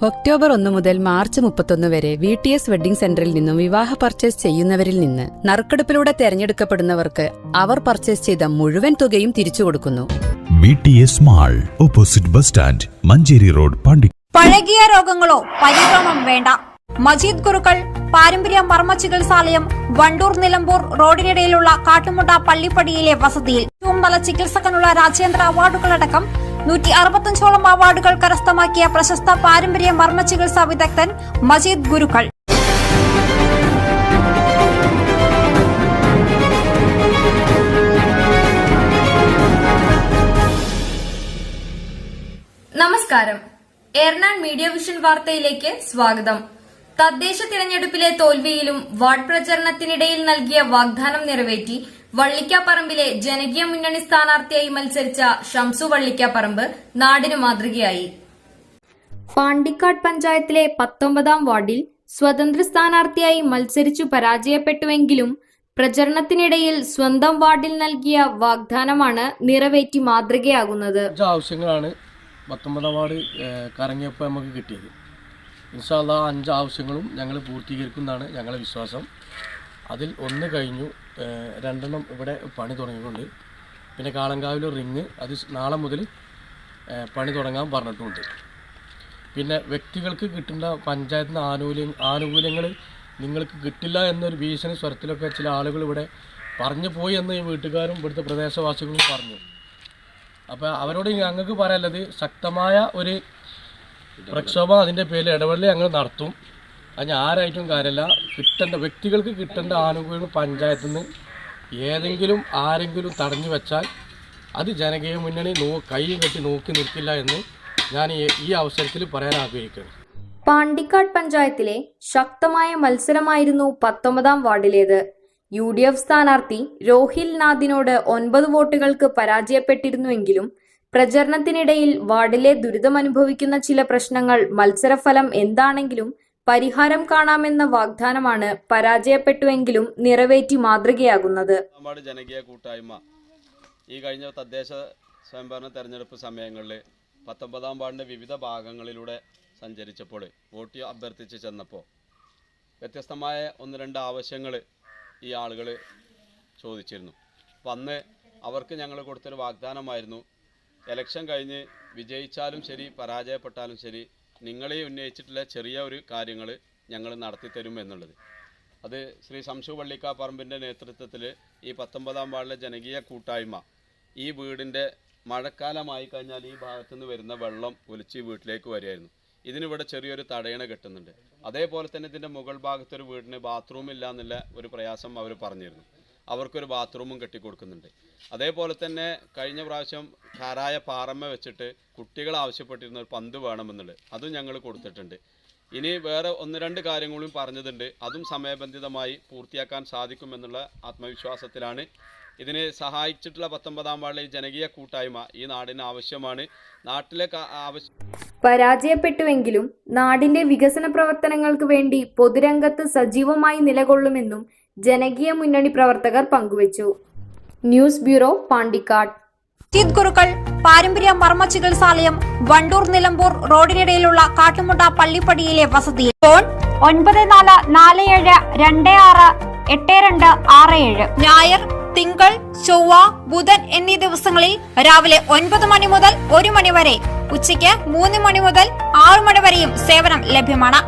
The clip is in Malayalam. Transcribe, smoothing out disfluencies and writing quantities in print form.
ഒക്ടോബർ 1 മുതൽ മാർച്ച് 31 വരെ VTS വെഡ്ഡിംഗ് സെന്ററിൽ നിന്നും വിവാഹ പർച്ചേസ് ചെയ്യുന്നവരിൽ നിന്ന് നറുക്കെടുപ്പിലൂടെ തെരഞ്ഞെടുക്കപ്പെടുന്നവർക്ക് അവർ പർച്ചേസ് ചെയ്ത മുഴുവൻ തുകയും തിരിച്ചു കൊടുക്കുന്നു. VTS mall, opposite bus stand, Manjeri road, Pandi. പഴകിയ രോഗങ്ങളോ പരിഭ്രമം വേണ്ട. മജീദ് ഗുരുക്കൾ പാരമ്പര്യ മർമ്മ ചികിത്സാലയം, വണ്ടൂർ നിലമ്പൂർ റോഡിനിടയിലുള്ള കാട്ടുമുട്ട പള്ളിപ്പടിയിലെ വസതിയിൽ ഏറ്റവും നല്ല ചികിത്സകനുള്ള രാജ്യാന്തര അവാർഡുകളടക്കം 165ഓളം അവാർഡുകൾ കരസ്ഥമാക്കിയ പ്രശസ്ത പാരമ്പര്യ മർമ്മ ചികിത്സാ വിദഗ്ധൻ മജീദ് ഗുരുക്കൾ. നമസ്കാരം. എർനാട് മീഡിയ വിഷൻ വാർത്തയിലേക്ക് സ്വാഗതം. തദ്ദേശ തിരഞ്ഞെടുപ്പിലെ തോൽവിയിലും വാർഡ് പ്രചരണത്തിനിടയിൽ നൽകിയ വാഗ്ദാനം നിറവേറ്റി വള്ളിക്കാപ്പറമ്പിലെ ജനകീയ മുന്നണി സ്ഥാനാർത്ഥിയായി മത്സരിച്ച ഷംസു വള്ളിക്കാപ്പറമ്പ് നാടിന് മാതൃകയായി. പാണ്ടിക്കാട് പഞ്ചായത്തിലെ 19ാം വാർഡിൽ സ്വതന്ത്ര സ്ഥാനാർത്ഥിയായി മത്സരിച്ചു പരാജയപ്പെട്ടുവെങ്കിലും പ്രചരണത്തിനിടയിൽ സ്വന്തം വാർഡിൽ നൽകിയ വാഗ്ദാനമാണ് നിറവേറ്റി മാതൃകയാകുന്നത്. ആവശ്യങ്ങളാണ് 19ാം വാർഡ് കറങ്ങിയപ്പോൾ നമുക്ക് കിട്ടിയത്. ഇൻഷാ അല്ലാഹ് 5 ആവശ്യങ്ങളും ഞങ്ങൾ പൂർത്തീകരിക്കുന്നതാണ് ഞങ്ങളുടെ വിശ്വാസം. അതിൽ 1 കഴിഞ്ഞു, 2 ഇവിടെ പണി തുടങ്ങിയിട്ടുണ്ട്. പിന്നെ കാളങ്കാവിലെ റിങ് അത് നാളെ മുതൽ പണി തുടങ്ങാൻ പറഞ്ഞിട്ടുണ്ട്. പിന്നെ വ്യക്തികൾക്ക് കിട്ടേണ്ട പഞ്ചായത്തിന് ആനുകൂല്യങ്ങൾ നിങ്ങൾക്ക് കിട്ടില്ല എന്നൊരു ഭീഷണി സ്വരത്തിലൊക്കെ ചില ആളുകൾ ഇവിടെ പറഞ്ഞു പോയി എന്ന് ഈ വീട്ടുകാരും ഇവിടുത്തെ പ്രദേശവാസികളും പറഞ്ഞു. അപ്പോൾ അവരോട് ഞങ്ങൾക്ക് പറയാനുള്ളത് ശക്തമായ ഒരു പ്രക്ഷോഭം അതിൻ്റെ പേരിൽ ഇടപെടൽ ഞങ്ങൾ നടത്തും. അതിന് ആരായിട്ടും കാര്യമില്ല. വ്യക്തികൾക്ക് കിട്ടേണ്ട ആനുകൂല്യങ്ങൾ പഞ്ചായത്തിൽ നിന്ന് ഏതെങ്കിലും ആരെങ്കിലും തടഞ്ഞു വെച്ചാൽ അത് ജനകീയ മുന്നണി കൈ കെട്ടി നോക്കി നിൽക്കില്ല എന്ന് ഞാൻ ഈ അവസരത്തിൽ പറയാൻ ആഗ്രഹിക്കുന്നു. പാണ്ടിക്കാട് പഞ്ചായത്തിലെ ശക്തമായ മത്സരമായിരുന്നു 19ാം വാർഡിലേത്. UDF സ്ഥാനാർത്ഥി രോഹിൽ നാഥിനോട് 9 വോട്ടുകൾക്ക് പരാജയപ്പെട്ടിരുന്നുവെങ്കിലും പ്രചരണത്തിനിടയിൽ വാർഡിലെ ദുരിതമനുഭവിക്കുന്ന ചില പ്രശ്നങ്ങൾ മത്സരഫലം എന്താണെങ്കിലും പരിഹാരം കാണാമെന്ന വാഗ്ദാനമാണ് പരാജയപ്പെട്ടുവെങ്കിലും നിറവേറ്റി മാതൃകയാകുന്നത്. ജനകീയ കൂട്ടായ്മ ഈ കഴിഞ്ഞ തദ്ദേശ സ്വയംഭരണ തെരഞ്ഞെടുപ്പ് സമയങ്ങളിൽ 19ാം വാർഡിൻ്റെ വിവിധ ഭാഗങ്ങളിലൂടെ സഞ്ചരിച്ചപ്പോൾ വോട്ട് അഭ്യർത്ഥിച്ച് ചെന്നപ്പോൾ വ്യത്യസ്തമായ 1-2 ആവശ്യങ്ങൾ ഈ ആളുകൾ ചോദിച്ചിരുന്നു. അപ്പം അന്ന് അവർക്ക് ഞങ്ങൾ കൊടുത്തൊരു വാഗ്ദാനമായിരുന്നു, ഇലക്ഷൻ കഴിഞ്ഞ് വിജയിച്ചാലും ശരി പരാജയപ്പെട്ടാലും ശരി നിങ്ങളെ ഉന്നയിച്ചിട്ടുള്ള ചെറിയ ഒരു കാര്യങ്ങൾ ഞങ്ങൾ നടത്തിത്തരും എന്നുള്ളത്. അത് ശ്രീ ഷംസു വള്ളിക്കാപ്പറമ്പിൻ്റെ നേതൃത്വത്തിൽ ഈ 19ാം വാർഡിലെ ജനകീയ കൂട്ടായ്മ ഈ വീടിൻ്റെ മഴക്കാലമായി കഴിഞ്ഞാൽ ഈ ഭാഗത്തുനിന്ന് വരുന്ന വെള്ളം ഒലിച്ച് വീട്ടിലേക്ക് വരികയായിരുന്നു. ഇതിനിവിടെ ചെറിയൊരു തടയണ കെട്ടുന്നുണ്ട്. അതേപോലെ തന്നെ ഇതിൻ്റെ മുകൾ ഭാഗത്തൊരു വീടിന് ബാത്റൂം ഇല്ല എന്നുള്ള ഒരു പ്രയാസം അവർ പറഞ്ഞിരുന്നു. അവർക്കൊരു ബാത്റൂമും കെട്ടിക്കൊടുക്കുന്നുണ്ട്. അതേപോലെ തന്നെ കഴിഞ്ഞ പ്രാവശ്യം കാരായ പാറമ്മ വെച്ചിട്ട് കുട്ടികൾ ആവശ്യപ്പെട്ടിരുന്ന ഒരു പന്ത് വേണമെന്നുള്ളത് അതും ഞങ്ങൾ കൊടുത്തിട്ടുണ്ട്. ഇനി വേറെ 1-2 കാര്യങ്ങളും പറഞ്ഞതുണ്ട്. അതും സമയബന്ധിതമായി പൂർത്തിയാക്കാൻ സാധിക്കുമെന്നുള്ള ആത്മവിശ്വാസത്തിലാണ്. ഇതിന് സഹായിച്ചിട്ടുള്ള 19ാം വാർഡിലെ ജനകീയ കൂട്ടായ്മ ഈ നാടിന് ആവശ്യമാണ്. നാട്ടിലെ പരാജയപ്പെട്ടുവെങ്കിലും നാടിന്റെ വികസന പ്രവർത്തനങ്ങൾക്ക് വേണ്ടി പൊതുരംഗത്ത് സജീവമായി നിലകൊള്ളുമെന്നും ജനകീയ മുന്നണി പ്രവർത്തകർ പങ്കുവച്ചു. News bureau, Pandikkad. മജീദ് ഗുരുക്കൾ പാരമ്പര്യ മർമ്മ ചികിത്സാലയം, വണ്ടൂർ നിലമ്പൂർ റോഡിനിടയിലുള്ള കാട്ടുമുട്ട പള്ളിപ്പടിയിലെ വസതിയിൽ. ഫോൺ 9447268267. ഞായർ, തിങ്കൾ, ചൊവ്വ, ബുധൻ എന്നീ ദിവസങ്ങളിൽ രാവിലെ 9 മണി മുതൽ 1 മണി വരെ, ഉച്ചയ്ക്ക് 3 മണി മുതൽ 6 മണി വരെയും സേവനം ലഭ്യമാണ്.